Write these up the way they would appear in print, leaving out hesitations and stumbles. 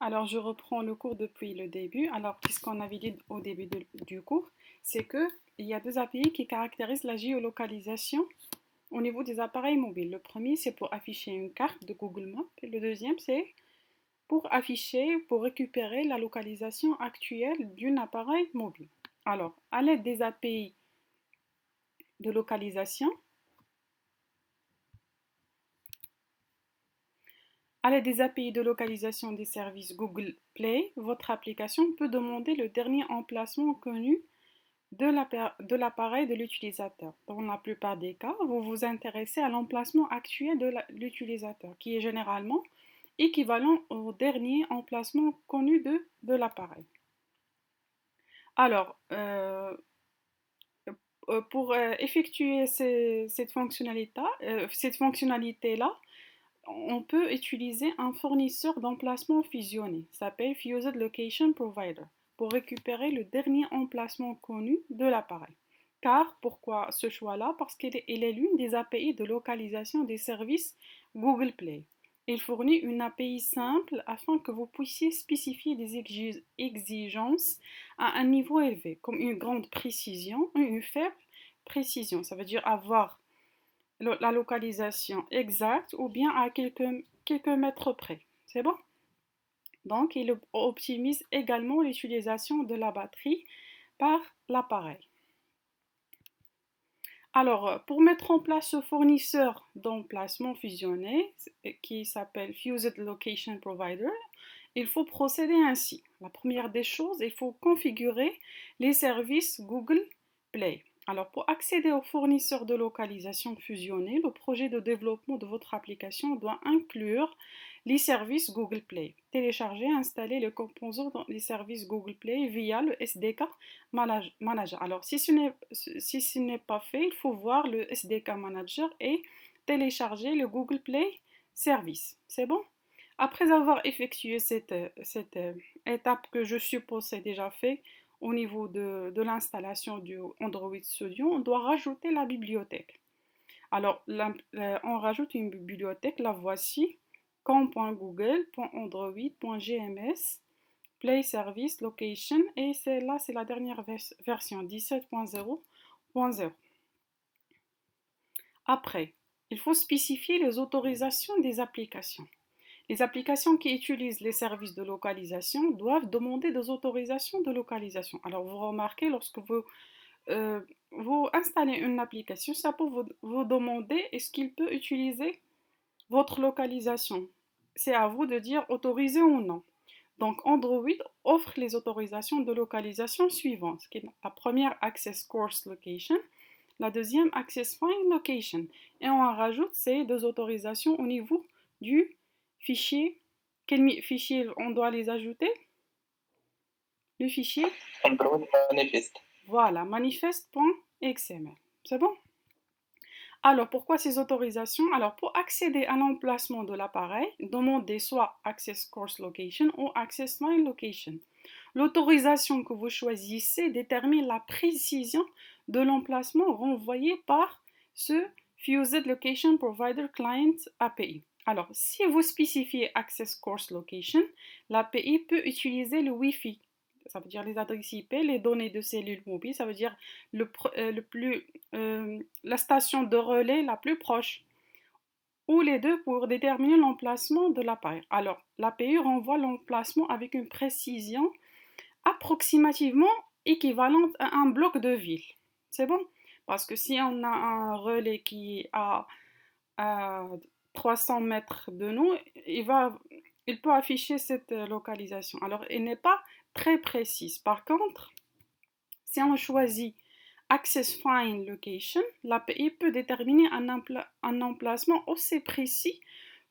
Alors, je reprends le cours depuis le début. Alors, qu'est-ce qu'on avait dit au début du cours? C'est qu'il y a deux API qui caractérisent la géolocalisation au niveau des appareils mobiles. Le premier, c'est pour afficher une carte de Google Maps. Et le deuxième, c'est pour récupérer la localisation actuelle d'un appareil mobile. Alors, à l'aide des API de localisation, À l'aide des API de localisation des services Google Play, votre application peut demander le dernier emplacement connu de l'appareil de l'utilisateur. Dans la plupart des cas, vous vous intéressez à l'emplacement actuel de l'utilisateur, qui est généralement équivalent au dernier emplacement connu de l'appareil. Alors, pour effectuer cette fonctionnalité-là, on peut utiliser un fournisseur d'emplacement fusionné, s'appelle Fused Location Provider, pour récupérer le dernier emplacement connu de l'appareil. Car, pourquoi ce choix-là? Parce qu'il est l'une des API de localisation des services Google Play. Il fournit une API simple afin que vous puissiez spécifier des exigences à un niveau élevé, comme une grande précision et une faible précision. Ça veut dire avoir la localisation exacte ou bien à quelques mètres près. C'est bon? Donc, il optimise également l'utilisation de la batterie par l'appareil. Alors, pour mettre en place ce fournisseur d'emplacement fusionné qui s'appelle Fused Location Provider, il faut procéder ainsi. La première des choses, il faut configurer les services Google Play. Alors, pour accéder au fournisseur de localisation fusionné, le projet de développement de votre application doit inclure les services Google Play. Télécharger et installer les composants dans les services Google Play via le SDK Manager. Alors, si ce n'est pas fait, il faut voir le SDK Manager et télécharger le Google Play Service. C'est bon? Après avoir effectué cette étape que je suppose c'est déjà fait au niveau de l'installation du Android Studio, on doit rajouter la bibliothèque. Alors, on rajoute une bibliothèque, la voici, com.google.android.gms, Play Service Location, et c'est la dernière version 17.0.0. Après, il faut spécifier les autorisations des applications. Les applications qui utilisent les services de localisation doivent demander des autorisations de localisation. Alors, vous remarquez, lorsque vous installez une application, ça peut vous demander est-ce qu'il peut utiliser votre localisation. C'est à vous de dire autorisé ou non. Donc, Android offre les autorisations de localisation suivantes. La première, Access Course Location. La deuxième, Access Find Location. Et on rajoute ces deux autorisations au niveau du fichier. Quel fichier on doit les ajouter? Le fichier, Android Manifest. voilà, manifest.xml. C'est bon? Alors, pourquoi ces autorisations? Alors, pour accéder à l'emplacement de l'appareil, demandez soit Access Course Location ou Access Find Location. L'autorisation que vous choisissez détermine la précision de l'emplacement renvoyé par ce Fused Location Provider Client API. Alors, si vous spécifiez Access Course Location, l'API peut utiliser le Wi-Fi. Ça veut dire les adresses IP, les données de cellules mobiles, ça veut dire la station de relais la plus proche, ou les deux pour déterminer l'emplacement de l'appareil. Alors, l'API renvoie l'emplacement avec une précision approximativement équivalente à un bloc de ville. C'est bon? Parce que si on a un relais qui est à 300 mètres de nous, il peut afficher cette localisation. Alors, elle n'est pas très précise. Par contre, si on choisit Access Find Location, l'API peut déterminer un emplacement aussi précis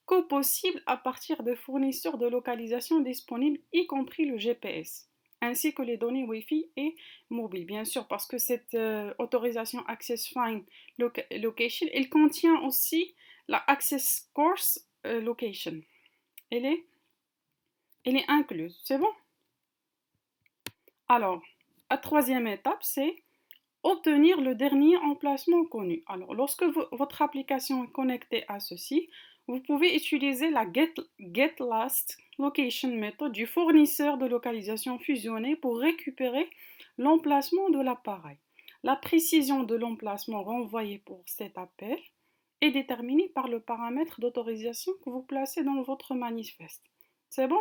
que possible à partir de fournisseurs de localisation disponibles, y compris le GPS, ainsi que les données Wi-Fi et mobile, bien sûr, parce que cette autorisation Access Find Location, elle contient aussi la Access Course Location. Elle est incluse, c'est bon? Alors, la troisième étape, c'est obtenir le dernier emplacement connu. Alors, lorsque votre application est connectée à ceci, vous pouvez utiliser la getLastLocation méthode du fournisseur de localisation fusionné pour récupérer l'emplacement de l'appareil. La précision de l'emplacement renvoyé pour cet appel est déterminée par le paramètre d'autorisation que vous placez dans votre manifeste. C'est bon?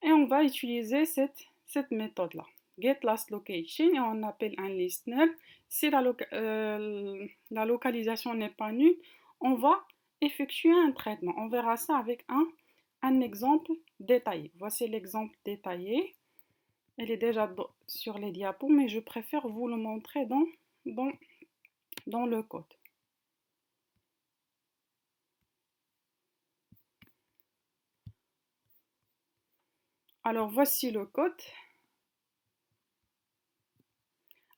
Et on va utiliser cette méthode-là. GetLastLocation, et on appelle un listener. Si la localisation n'est pas nulle, on va effectuer un traitement. On verra ça avec un exemple détaillé. Voici l'exemple détaillé. Elle est déjà sur les diapos, mais je préfère vous le montrer dans le code. Alors, voici le code.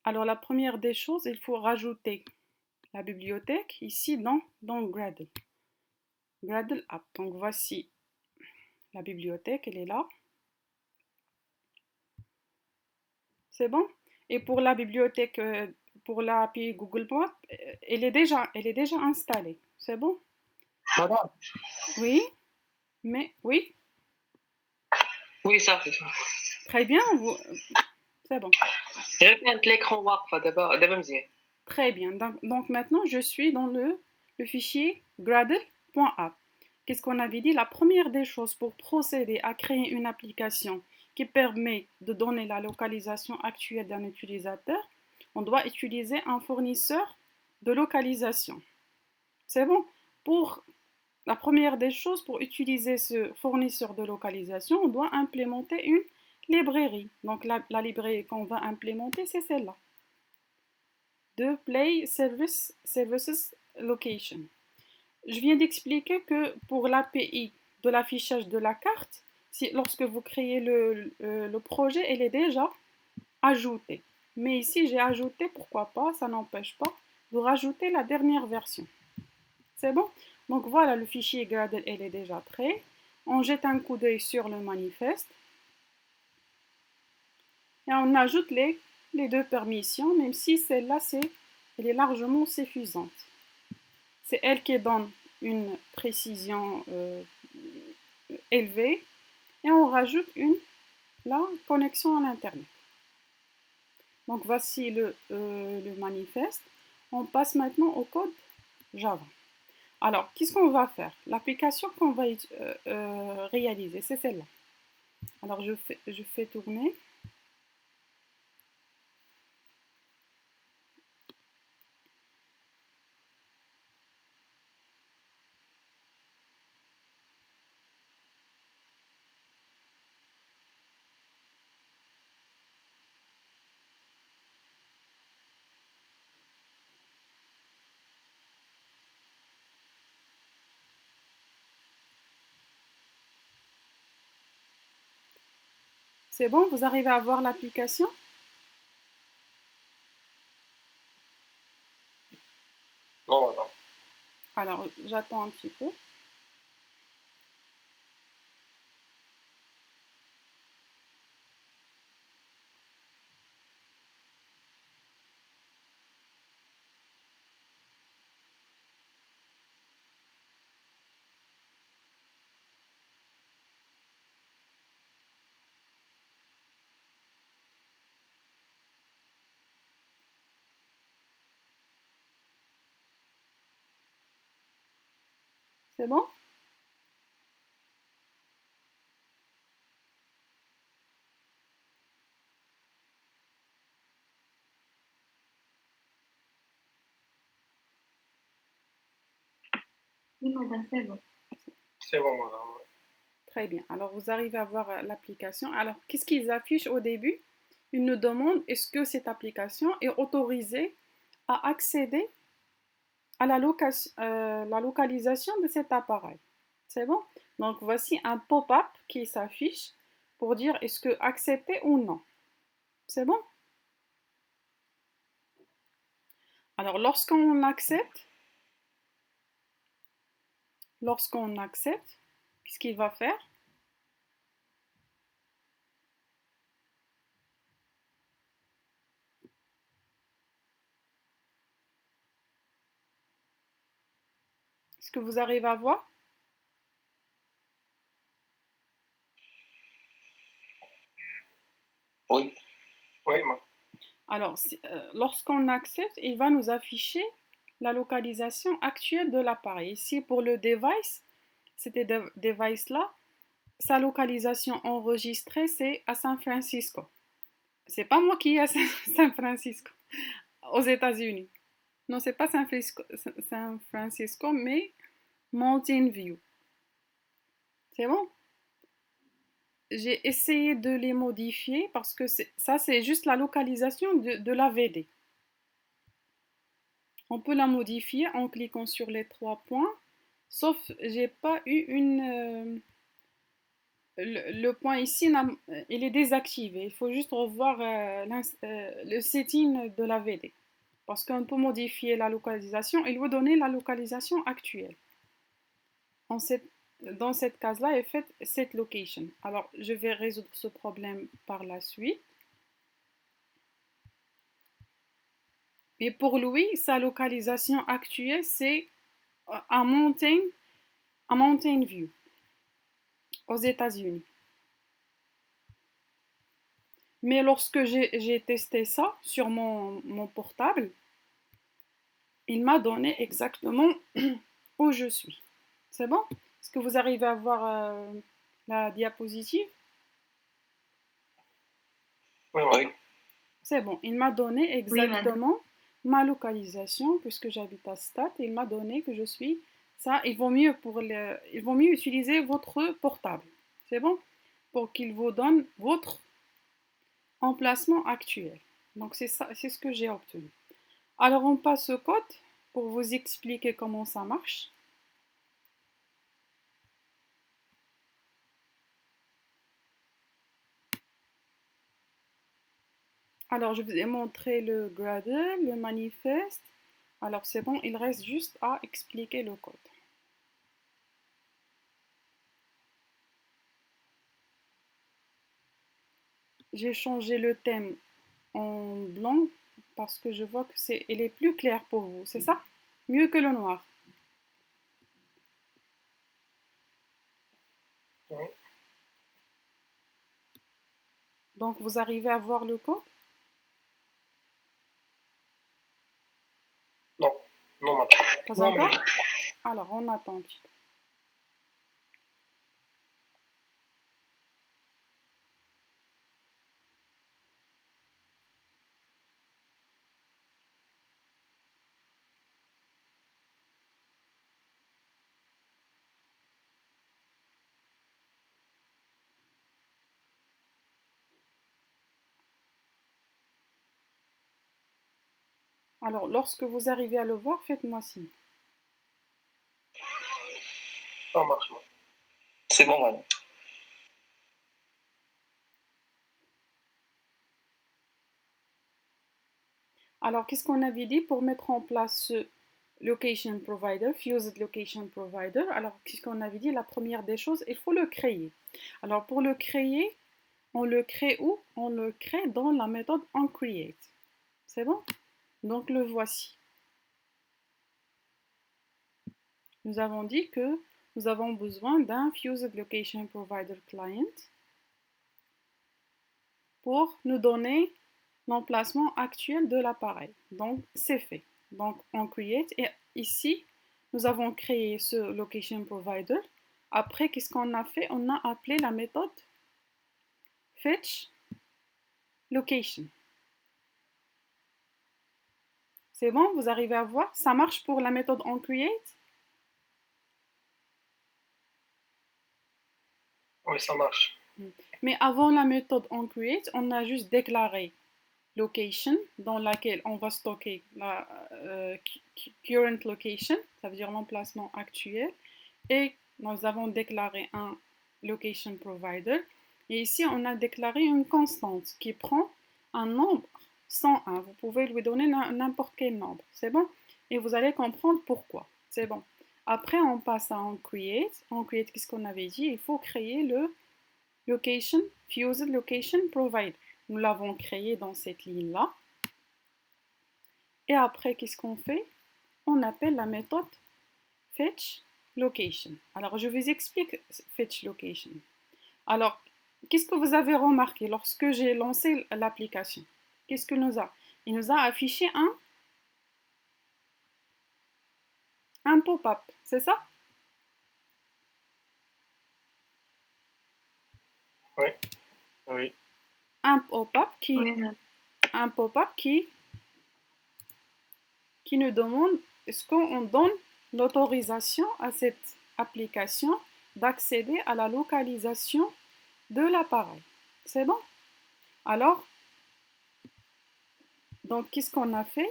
Alors, la première des choses, il faut rajouter la bibliothèque ici dans Gradle. Gradle App. Donc, voici la bibliothèque, elle est là. C'est bon? Et pour la bibliothèque, pour l'API Google Maps, elle est déjà installée. C'est bon? Madame. Oui? Mais oui? Oui, ça fait ça. Très bien. C'est bon. l'écran واقفة دابا مزيان. Très bien. Donc maintenant, je suis dans le fichier gradle.app. Qu'est-ce qu'on avait dit? La première des choses pour procéder à créer une application qui permet de donner la localisation actuelle d'un utilisateur, on doit utiliser un fournisseur de localisation. C'est bon? Pour la première des choses, pour utiliser ce fournisseur de localisation, on doit implémenter une librairie. Donc la librairie qu'on va implémenter, c'est celle-là. De Play Services Location. Je viens d'expliquer que pour l'API de l'affichage de la carte, lorsque vous créez le projet, elle est déjà ajoutée. Mais ici, j'ai ajouté, pourquoi pas, ça n'empêche pas, de rajouter la dernière version. C'est bon? Donc voilà, le fichier Gradle, elle est déjà prêt. On jette un coup d'œil sur le manifeste. Et on ajoute les deux permissions, même si celle-là, elle est largement suffisante. C'est elle qui donne une précision élevée. Et on rajoute la connexion à l'Internet. Donc voici le manifeste. On passe maintenant au code Java. Alors, qu'est-ce qu'on va faire? L'application qu'on va réaliser, c'est celle-là. Alors, je fais tourner. C'est bon? Vous arrivez à voir l'application? Non, madame. Alors, j'attends un petit peu. C'est bon? Oui, madame, c'est bon. C'est bon, madame. Très bien. Alors, vous arrivez à voir l'application. Alors, qu'est-ce qu'ils affichent au début? Ils nous demandent est-ce que cette application est autorisée à accéder à la localisation de cet appareil. C'est bon? Donc, voici un pop-up qui s'affiche pour dire est-ce que accepter ou non. C'est bon? Alors, lorsqu'on accepte, qu'est-ce qu'il va faire? Est-ce que vous arrivez à voir? Alors, lorsqu'on accepte, il va nous afficher la localisation actuelle de l'appareil. Ici, pour le device, c'était device-là, sa localisation enregistrée, c'est à San Francisco. C'est pas moi qui est à San Francisco, aux États-Unis. Non, c'est pas San Francisco, mais Mountain View. C'est bon? J'ai essayé de les modifier parce que ça, c'est juste la localisation de la VD. On peut la modifier en cliquant sur les 3 points, sauf j'ai pas eu le point ici, il est désactivé. Il faut juste revoir le setting de la VD. Parce qu'on peut modifier la localisation et lui donner la localisation actuelle. Dans cette case-là est faite set location. Alors, je vais résoudre ce problème par la suite. Et pour lui, sa localisation actuelle, c'est à Mountain View, aux États-Unis. Mais lorsque j'ai testé ça sur mon portable, il m'a donné exactement où je suis. C'est bon? Est-ce que vous arrivez à voir la diapositive? Oui. C'est bon, il m'a donné exactement ma localisation puisque j'habite à Stade. Il m'a donné que je suis ça. Il vaut mieux utiliser votre portable. C'est bon? Pour qu'il vous donne votre emplacement actuel. Donc c'est ça, c'est ce que j'ai obtenu. Alors on passe au code pour vous expliquer comment ça marche. Alors je vous ai montré le Gradle, le manifeste. Alors c'est bon, il reste juste à expliquer le code. J'ai changé le thème en blanc parce que je vois que il est plus clair pour vous, c'est ça? Mieux que le noir. Oui. Donc vous arrivez à voir le code? Non, non, madame. Pas Non, encore? mais Alors on attend un petit peu. Alors lorsque vous arrivez à le voir, faites-moi signe. ça marche. C'est bon, madame. Alors qu'est-ce qu'on avait dit pour mettre en place ce location provider, fused location provider? Alors qu'est-ce qu'on avait dit? La première des choses, il faut le créer. Alors pour le créer, on le crée où? On le crée dans la méthode onCreate. C'est bon? Donc le voici. Nous avons dit que nous avons besoin d'un Fused Location Provider Client pour nous donner l'emplacement actuel de l'appareil. Donc c'est fait. Donc on create et ici nous avons créé ce Location Provider. Après, qu'est-ce qu'on a fait? On a appelé la méthode Fetch Location. C'est bon? Vous arrivez à voir? Ça marche pour la méthode onCreate? Oui, ça marche. Mais avant la méthode onCreate, on a juste déclaré location dans laquelle on va stocker la current location, ça veut dire l'emplacement actuel, et nous avons déclaré un location provider. Et ici, on a déclaré une constante qui prend un nombre 101. Vous pouvez lui donner n'importe quel nombre. C'est bon? Et vous allez comprendre pourquoi. C'est bon. Après, on passe à onCreate. onCreate, qu'est-ce qu'on avait dit? Il faut créer le Fused Location Provider. Nous l'avons créé dans cette ligne-là. Et après, qu'est-ce qu'on fait? On appelle la méthode Fetch Location. Alors, je vous explique Fetch Location. Alors, qu'est-ce que vous avez remarqué lorsque j'ai lancé l'application? Qu'est-ce que nous a? Il nous a affiché un pop-up, c'est ça? Oui. Oui. Un pop-up qui nous demande est-ce qu'on donne l'autorisation à cette application d'accéder à la localisation de l'appareil. C'est bon? Alors, donc, qu'est-ce qu'on a fait?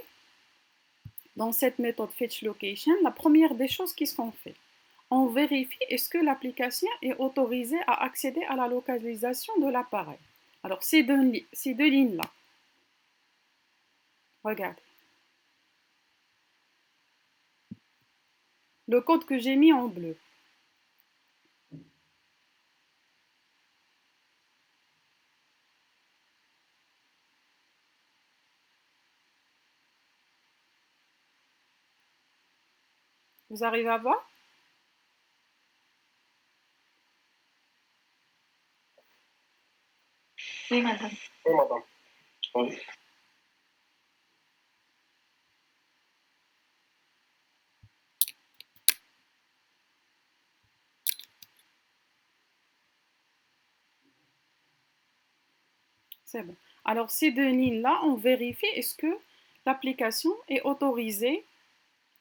Dans cette méthode fetchLocation, la première des choses, qu'est-ce qu'on fait? On vérifie est-ce que l'application est autorisée à accéder à la localisation de l'appareil. Alors, ces deux lignes-là, regardez. Le code que j'ai mis en bleu. Vous arrivez à voir? Oui, madame. Oui, madame. Oui. C'est bon. Alors, ces deux lignes-là, on vérifie est-ce que l'application est autorisée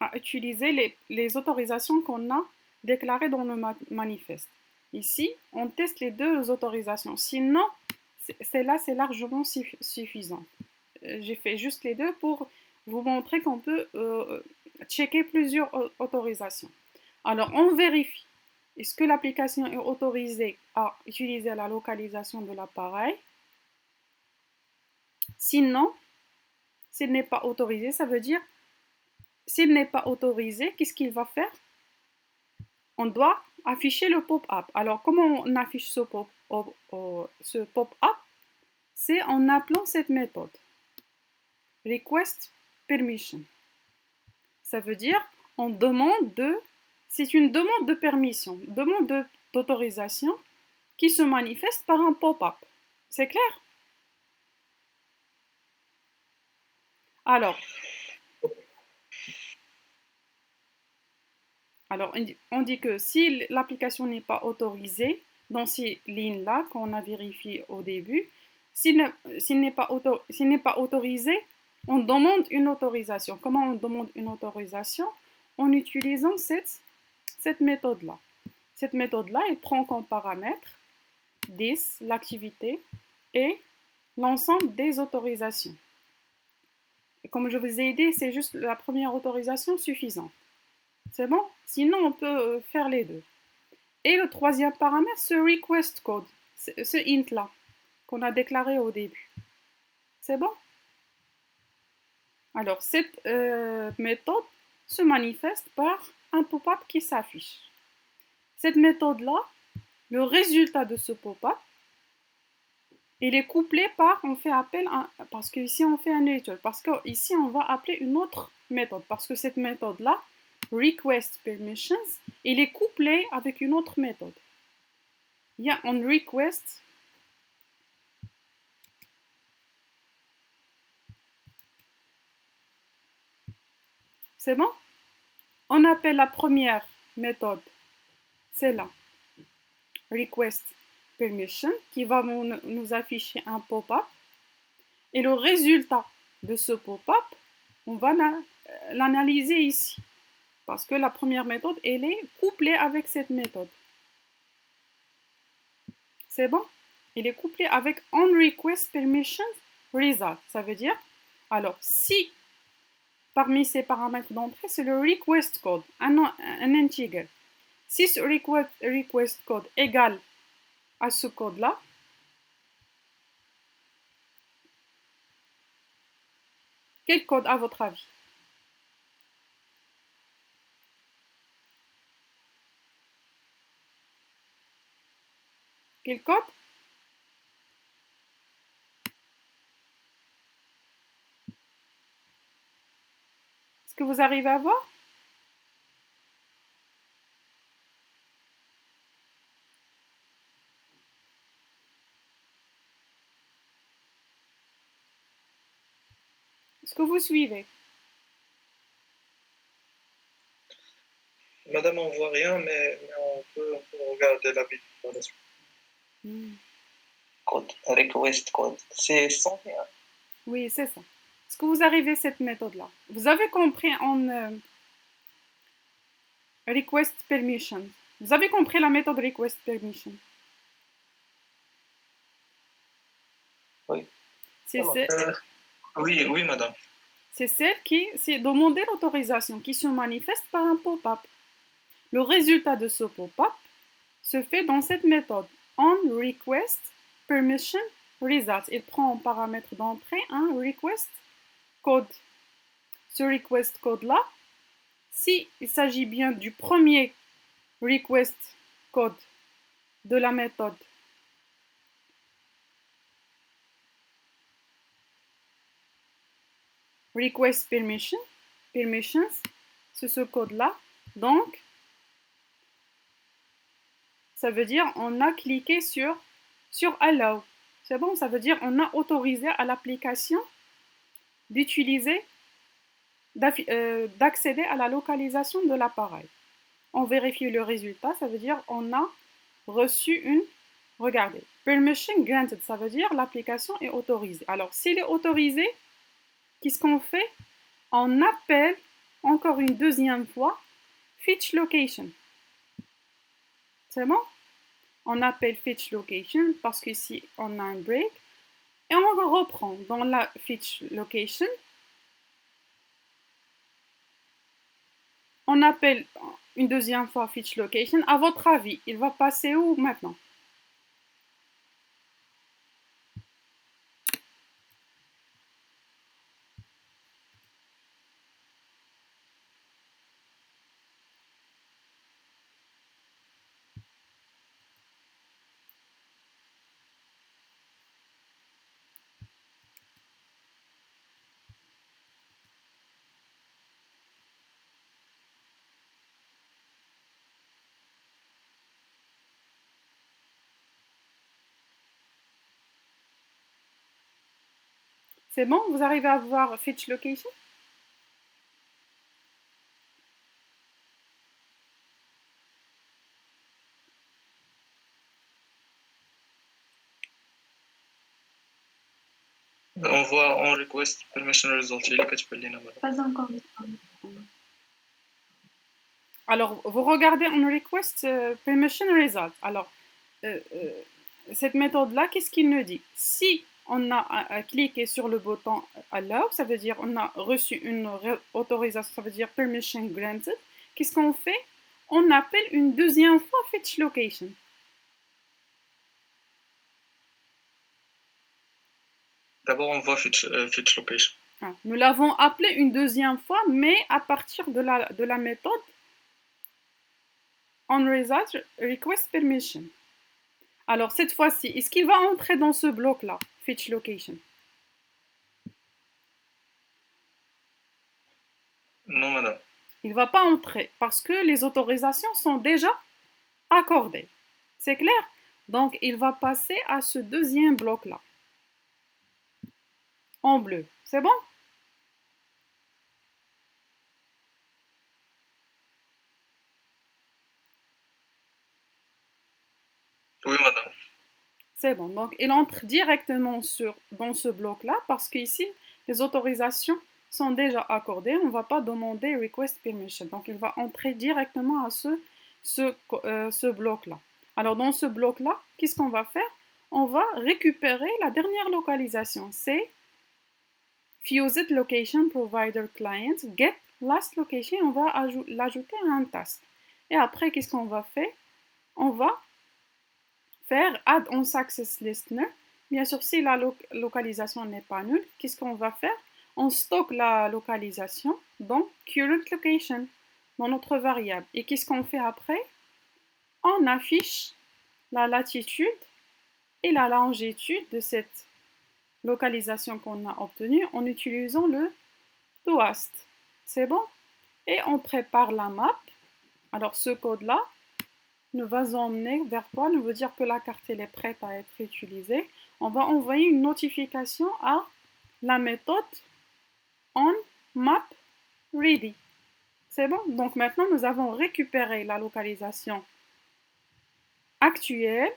à utiliser les autorisations qu'on a déclarées dans le manifeste. Ici, on teste les deux autorisations. Sinon, celle-là, c'est largement suffisant. J'ai fait juste les deux pour vous montrer qu'on peut checker plusieurs autorisations. Alors, on vérifie. Est-ce que l'application est autorisée à utiliser la localisation de l'appareil? Sinon, s'il n'est pas autorisé, ça veut dire, s'il n'est pas autorisé, qu'est-ce qu'il va faire? On doit afficher le pop-up. Alors, comment on affiche ce pop-up? C'est en appelant cette méthode. Request permission. Ça veut dire, c'est une demande de permission, demande d'autorisation qui se manifeste par un pop-up. C'est clair? Alors, on dit que si l'application n'est pas autorisée, dans ces lignes-là qu'on a vérifiées au début, s'il n'est pas autorisé, on demande une autorisation. Comment on demande une autorisation? En utilisant cette méthode-là. Cette méthode-là, elle prend comme paramètre 10, l'activité, et l'ensemble des autorisations. Et comme je vous ai dit, c'est juste la première autorisation suffisante. C'est bon? Sinon, on peut faire les deux. Et le troisième paramètre, ce request code, ce int-là, qu'on a déclaré au début. C'est bon? Alors, cette méthode se manifeste par un pop-up qui s'affiche. Cette méthode-là, le résultat de ce pop-up, il est couplé par, on fait appel à, parce qu'ici on fait un editor, parce qu'ici on va appeler une autre méthode, parce que cette méthode-là, request permissions, il est couplé avec une autre méthode. Il y a un request c'est bon? On appelle la première méthode, c'est là, request permission, qui va nous afficher un pop-up. Et le résultat de ce pop-up, on va l'analyser ici. Parce que la première méthode, elle est couplée avec cette méthode. C'est bon? Il est couplé avec onRequestPermissionResult. Ça veut dire, alors, si parmi ces paramètres d'entrée, c'est le request code, un integer. Si ce request code égale à ce code-là, quel code à votre avis? Quel code? Est-ce que vous arrivez à voir? que vous suivez? Madame, on voit rien, mais on peut regarder la vidéo par la suite. Code, request code, c'est 101. Oui, c'est ça. Est-ce que vous arrivez à cette méthode-là? Vous avez compris en request permission. Vous avez compris la méthode request permission? Oui. C'est Oui, oui, madame. c'est celle qui, c'est demander l'autorisation qui se manifeste par un pop-up. Le résultat de ce pop-up se fait dans cette méthode on request permission result. Il prend en paramètre d'entrée un request code. Ce request code-là, si il s'agit bien du premier request code de la méthode request permissions, c'est ce code-là. Donc, ça veut dire on a cliqué sur allow. C'est bon, ça veut dire on a autorisé à l'application d'utiliser, d'accéder à la localisation de l'appareil. On vérifie le résultat, ça veut dire on a reçu une, regardez, permission granted, ça veut dire l'application est autorisée. Alors, s'il est autorisé, qu'est-ce qu'on fait? On appelle encore une deuxième fois fetch location. C'est bon? On appelle fetch location parce qu'ici on a un break et on reprend dans la fetch location. On appelle une deuxième fois fetch location. À votre avis, il va passer où maintenant? C'est bon? Vous arrivez à voir fetch location? On voit on request permission result. Il est Pas encore. Alors, vous regardez on request permission result. Alors, cette méthode-là, qu'est-ce qu'il nous dit? Si on a cliqué sur le bouton allow, ça veut dire on a reçu une autorisation, ça veut dire permission granted. Qu'est-ce qu'on fait? On appelle une deuxième fois fetch location. D'abord, on voit fetch location. Ah, nous l'avons appelé une deuxième fois, mais à partir de la méthode on result request permission. Alors, cette fois-ci, est-ce qu'il va entrer dans ce bloc-là, fetch location? Non, madame. Il ne va pas entrer parce que les autorisations sont déjà accordées. C'est clair? Donc, il va passer à ce deuxième bloc-là, en bleu. C'est bon? Oui, madame. C'est bon. Donc, il entre directement dans ce bloc-là parce qu'ici, les autorisations sont déjà accordées. On ne va pas demander request permission. Donc, il va entrer directement à ce bloc-là. Alors, dans ce bloc-là, qu'est-ce qu'on va faire? On va récupérer la dernière localisation. C'est Fused Location Provider Client Get Last Location. On va l'ajouter à un task. Et après, qu'est-ce qu'on va faire? On va faire Add on Success Listener. Bien sûr, si la localisation n'est pas nulle, qu'est-ce qu'on va faire? On stocke la localisation dans Current Location, dans notre variable. Et qu'est-ce qu'on fait après? On affiche la latitude et la longitude de cette localisation qu'on a obtenue en utilisant le toast. C'est bon? Et on prépare la map. Alors, ce code-là nous va emmener vers quoi? Nous veut dire que la carte elle est prête à être utilisée. On va envoyer une notification à la méthode on map ready. C'est bon? Donc maintenant, nous avons récupéré la localisation actuelle.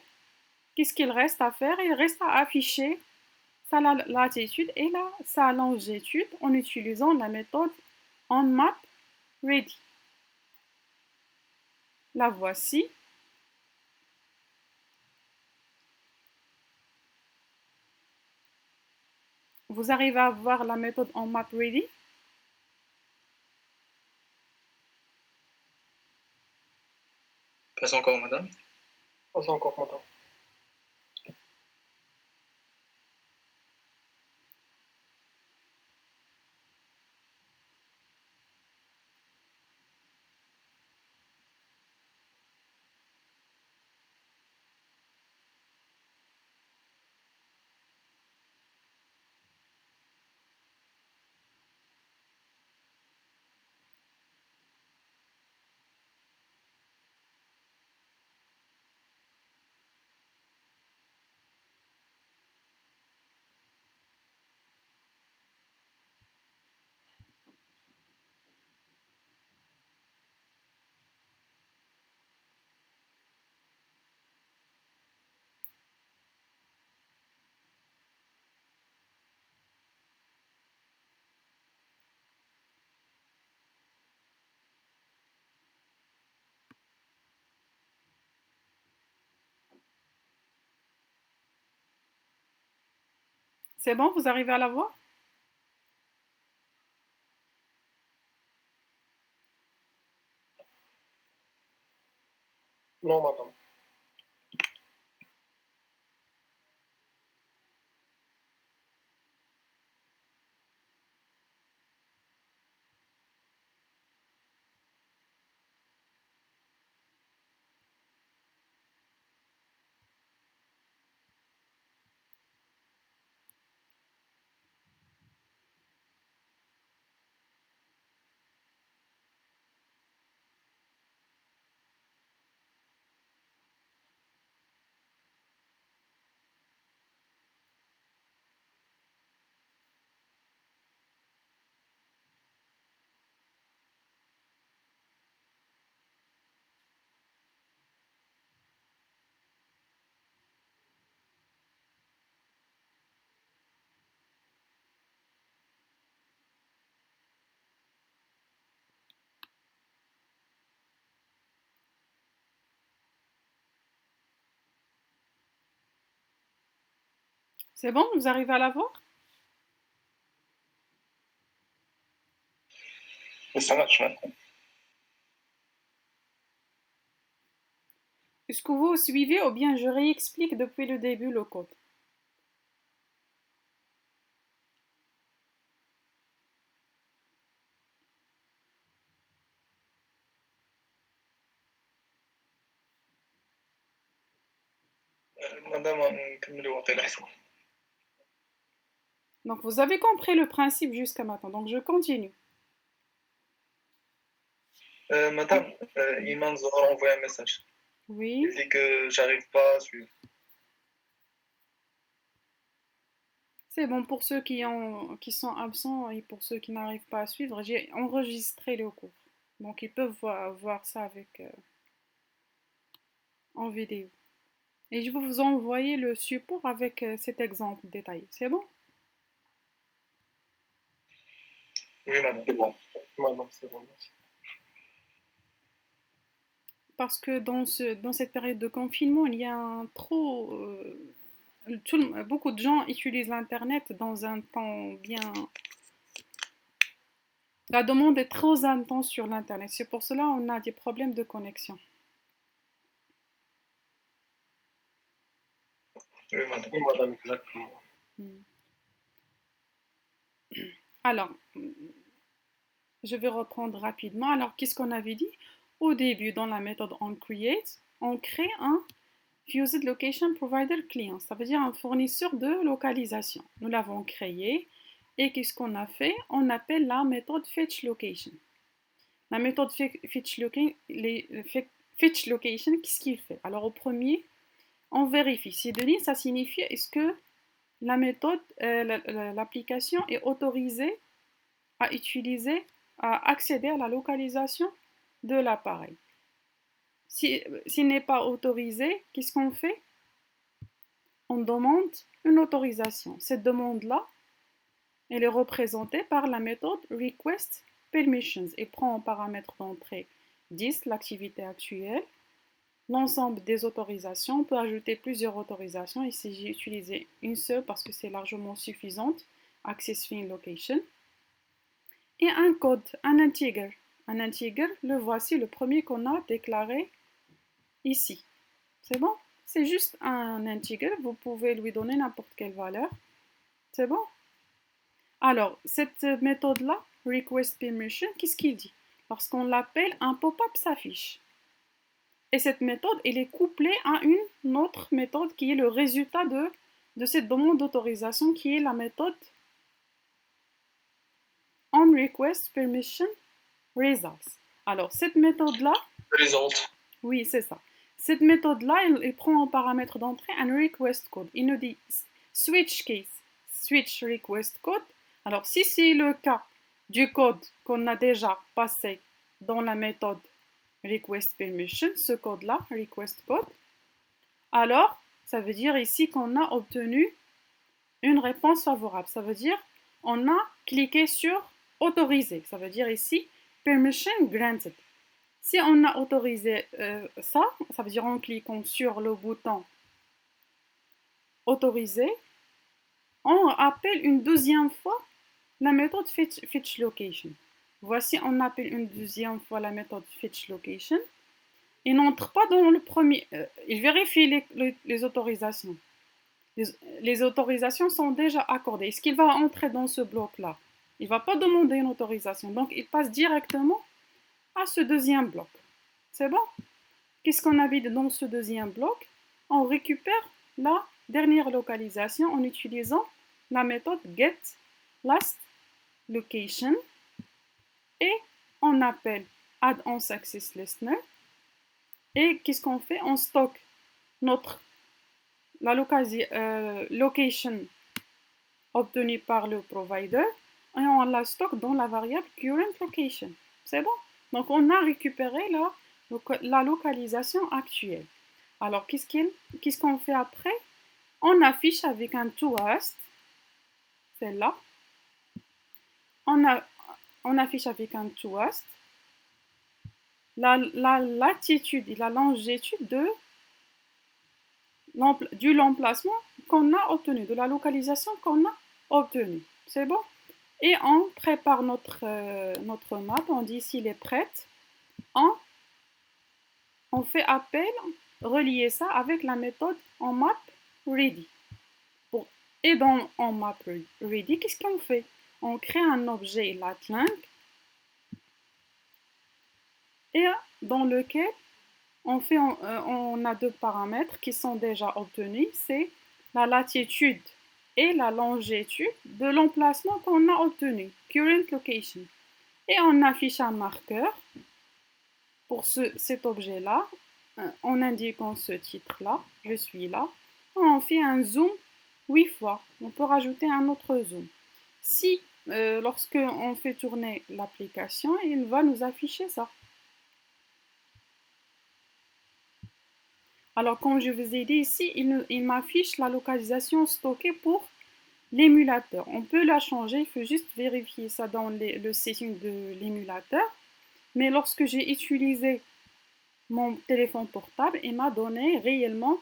Qu'est-ce qu'il reste à faire? Il reste à afficher sa latitude et sa longitude en utilisant la méthode onMapReady. La voici. Vous arrivez à voir la méthode onMapReady? Pas encore, madame. Pas encore, madame. C'est bon, vous arrivez à la voir? Non, madame. C'est bon, vous arrivez à la voir? Ça marche maintenant. Est-ce que vous suivez ou bien je réexplique depuis le début le code? Madame, نكمل وقت الحصة. Donc vous avez compris le principe jusqu'à maintenant, donc je continue. Madame, Iman Zahra a envoyé un message. Oui, Il dit que j'arrive pas à suivre. c'est bon pour ceux qui sont absents et pour ceux qui n'arrivent pas à suivre. J'ai enregistré le cours, donc ils peuvent voir ça en vidéo. Et je vais vous envoyer le support avec cet exemple détaillé. C'est bon? Oui, madame. C'est bon. Madame, c'est bon. Merci. Parce que dans cette période de confinement, il y a beaucoup de gens utilisent l'Internet dans un temps bien. La demande est trop intense sur l'Internet. C'est pour cela qu'on a des problèmes de connexion. Oui, madame, exactement. Alors, je vais reprendre rapidement. Alors, qu'est-ce qu'on avait dit? Au début, dans la méthode onCreate, on crée un Fused Location Provider Client. Ça veut dire un fournisseur de localisation. Nous l'avons créé. Et qu'est-ce qu'on a fait? On appelle la méthode FetchLocation. La méthode FetchLocation, qu'est-ce qu'il fait? Alors, au premier, on vérifie. Si données, ça signifie est-ce que la méthode, l'application est autorisée à utiliser, à accéder à la localisation de l'appareil. S'il n'est pas autorisé, qu'est-ce qu'on fait? On demande une autorisation. Cette demande-là, elle est représentée par la méthode request permissions et prend en paramètre d'entrée 10 l'activité actuelle, l'ensemble des autorisations. On peut ajouter plusieurs autorisations. Ici, j'ai utilisé une seule parce que c'est largement suffisante. Access Fin Location. Et un code, un integer. Un integer, le voici, le premier qu'on a déclaré ici. C'est bon? C'est juste un integer. Vous pouvez lui donner n'importe quelle valeur. C'est bon? Alors, cette méthode-là, request permission, qu'est-ce qu'il dit? Lorsqu'on l'appelle, un pop-up s'affiche. Et cette méthode, elle est couplée à une autre méthode qui est le résultat de cette demande d'autorisation, qui est la méthode onRequestPermission results. Alors, cette méthode-là, Result. oui, c'est ça. Cette méthode-là, elle prend en paramètre d'entrée un request code. Il nous dit switch case, switch request code. Alors, si c'est le cas du code qu'on a déjà passé dans la méthode request permission, ce code-là, request code, alors ça veut dire ici qu'on a obtenu une réponse favorable. Ça veut dire on a cliqué sur autoriser. Ça veut dire ici permission granted. Si on a autorisé ça veut dire en cliquant sur le bouton autoriser, on appelle une deuxième fois la méthode fetch location. Voici, on appelle une deuxième fois la méthode fetch location. Il n'entre pas dans le premier. Il vérifie les autorisations. Les autorisations sont déjà accordées. Est-ce qu'il va entrer dans ce bloc-là? Il ne va pas demander une autorisation. Donc, il passe directement à ce deuxième bloc. C'est bon? Qu'est-ce qu'on a vu dans ce deuxième bloc? On récupère la dernière localisation en utilisant la méthode getLastLocation et on appelle add-onSuccessListener. Et qu'est-ce qu'on fait? On stocke la location obtenue par le provider et on la stocke dans la variable currentLocation. C'est bon? Donc on a récupéré la localisation actuelle. Alors qu'est-ce qu'on fait après? On affiche avec un toHost, celle-là. On affiche avec un toHost la latitude et la longitude de l'emplacement qu'on a obtenu, de la localisation qu'on a obtenue. C'est bon? Et on prépare notre map, on dit s'il est prête, on fait appel, relier ça avec la méthode onMapReady. Et dans onMapReady, qu'est-ce qu'on fait? On crée un objet latLink et dans lequel on a deux paramètres qui sont déjà obtenus, c'est la latitude et la longitude de l'emplacement qu'on a obtenu, current location. Et on affiche un marqueur pour cet objet-là, en indiquant ce titre-là, je suis là. On fait un zoom 8 fois. On peut rajouter un autre zoom. Si, lorsque on fait tourner l'application, il va nous afficher ça. Alors, comme je vous ai dit ici, il m'affiche la localisation stockée pour l'émulateur. On peut la changer, il faut juste vérifier ça dans le setting de l'émulateur. Mais lorsque j'ai utilisé mon téléphone portable, il m'a donné réellement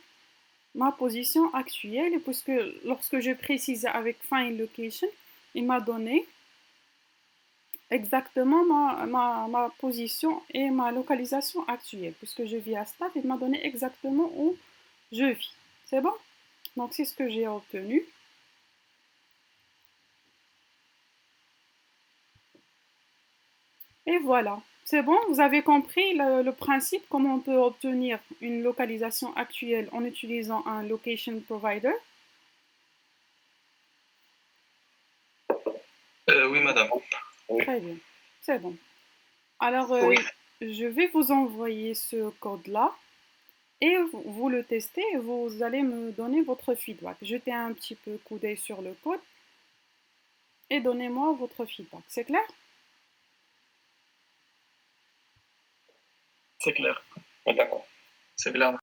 ma position actuelle. Puisque lorsque je précisais avec Find Location, il m'a donné exactement ma position et ma localisation actuelle. Puisque je vis à Staff, il m'a donné exactement où je vis. C'est bon? Donc, c'est ce que j'ai obtenu. Et voilà. C'est bon? Vous avez compris le principe, comment on peut obtenir une localisation actuelle en utilisant un location provider? Oui, madame. Oui. Très bien. C'est bon. Alors, Oui. je vais vous envoyer ce code-là et vous le testez et vous allez me donner votre feedback. Jetez un petit peu coup d'œil sur le code et donnez-moi votre feedback. C'est clair? C'est clair. D'accord. C'est clair.